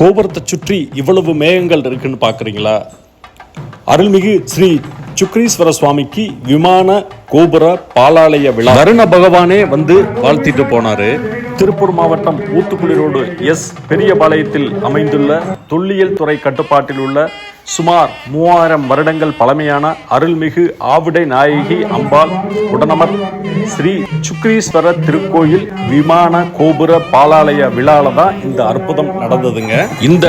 கோபுரத்தை சுற்றி இவ்வளவு மேகங்கள் இருக்குன்னு பாக்குறீங்களா? அருள்மிகு ஸ்ரீ சுக்ரீஸ்வர சுவாமிக்கு விமான கோபுர பாலாலய விழா வருண பகவானே வந்து வாழ்த்திட்டு போனாரு. திருப்பூர் மாவட்டம் ஊத்துக்குளி ரோடு பெரியபாளையத்தில் அமைந்துள்ள தொல்லியல் துறை கட்டுப்பாட்டில் உள்ள சுமார் 3000 வருடங்கள் பழமையான அருள்மிகு ஆவுடை நாயகி அம்பாள் உடனமர் ஸ்ரீ சுக்ரீஸ்வர திருக்கோயில் விமான கோபுர பாலாலய விழால தான் இந்த அற்புதம் நடந்ததுங்க. இந்த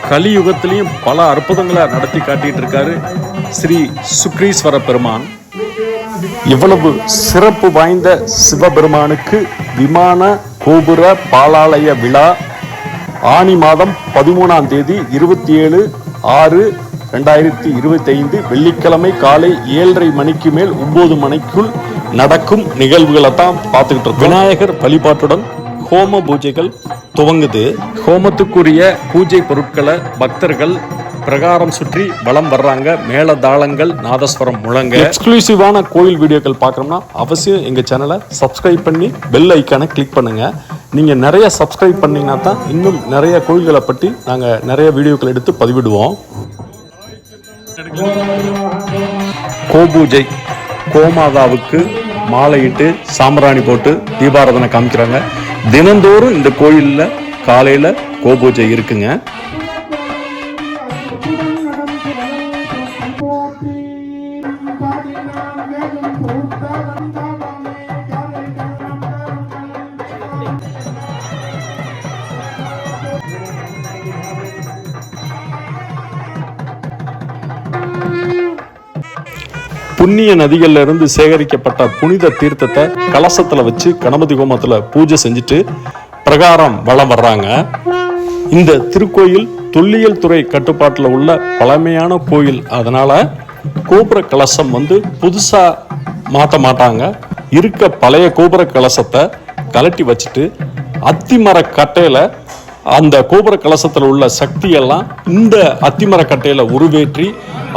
கலியுகத்திலையும் பல அற்புதங்களை நடத்தி காட்டிட்டு இருக்காரு ஸ்ரீ சுக்ரீஸ்வர பெருமான். இவ்வளவு சிறப்பு வாய்ந்த சிவபெருமானுக்கு விமான கோபுர பாலாலய விழா ஆனி மாதம் 13ஆம் தேதி 27/6/2025 வெள்ளிக்கிழமை காலை 7:30 மணிக்கு மேல் 9 மணிக்குள் நடக்கும் நிகழ்வுகளை தான் பார்த்துக்கிட்டு இருக்கோம். விநாயகர் வழிபாட்டுடன் ஹோம பூஜைகள் துவங்குது. ஹோமத்துக்குரிய பூஜை பொருட்களை பக்தர்கள் பிரகாரம் சுற்றி வலம் வர்றாங்க. மேல தாளங்கள் நாதஸ்வரம் முழங்க. எக்ஸ்க்ளூசிவான கோயில் வீடியோக்கள் பார்க்கணும்னா அவசியம் எங்க சேனலை சப்ஸ்கிரைப் பண்ணி பெல் ஐக்கானை கிளிக் பண்ணுங்க. நீங்க நிறைய சப்ஸ்கிரைப் பண்ணீங்கன்னா தான் இன்னும் நிறைய கோயில்களை பற்றி நாங்க நிறைய வீடியோக்கள் எடுத்து பதிவிடுவோம். கோபூஜை கோமாதாவுக்கு மாலையிட்டு சாம்பிராணி போட்டு தீபாராதனை காமிக்கிறாங்க. தினந்தோறும் இந்த கோயில்ல காலையில கோபூஜை இருக்குங்க. புண்ணிய நதிகள்ல இருந்து சேகரிக்கப்பட்ட புனித தீர்த்தத்தை கலசத்துல வச்சு கணபதி ஹோமத்துல பூஜை செஞ்சுட்டு பிரகாரம் வலம் வர்றாங்க. இந்த திருக்கோயில் தொல்லியல் துறை கட்டுப்பாட்டுல உள்ள பழமையான கோயில். அதனால கோபுர கலசம் புதுசா மாற்ற மாட்டாங்க. இருக்க பழைய கோபுர கலசத்தை கலட்டி வச்சுட்டு அத்திமர கட்டையில அந்த கோபுர கலசத்துல உள்ள சக்தியெல்லாம் இந்த அத்திமர கட்டையில உருவேற்றி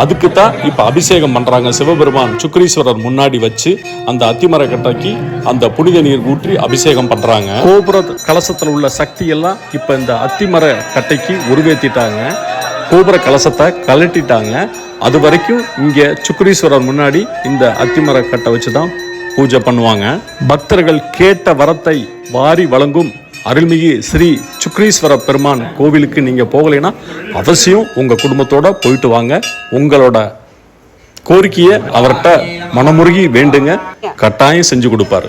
அதுக்கு தான் இப்ப அபிஷேகம் பண்றாங்க. சிவபெருமான் சுக்ரீஸ்வரர் முன்னாடி வச்சு அந்த அத்திமர கட்டைக்கு அந்த புனித நீர் ஊற்றி அபிஷேகம் பண்றாங்க. கோபுர கலசத்துல உள்ள சக்தி எல்லாம் இப்ப இந்த அத்திமர கட்டைக்கு உருவேற்றிட்டாங்க. கோபுர கலசத்தை கலட்டிட்டாங்க. அது வரைக்கும் இங்க சுக்ரீஸ்வரர் முன்னாடி இந்த அத்திமர கட்டை வச்சுதான் பூஜை பண்ணுவாங்க. பக்தர்கள் கேட்ட வரத்தை வாரி வழங்கும் அருள்மிகு ஸ்ரீ சுக்ரீஸ்வர பெருமான் கோவிலுக்கு நீங்க போகலைன்னா அவசியம் உங்க குடும்பத்தோட போயிட்டு வாங்க. உங்களோட கோரிக்கையை அவர்கிட்ட மனமுருகி வேண்டுங்க, கட்டாயம் செஞ்சு கொடுப்பாரு.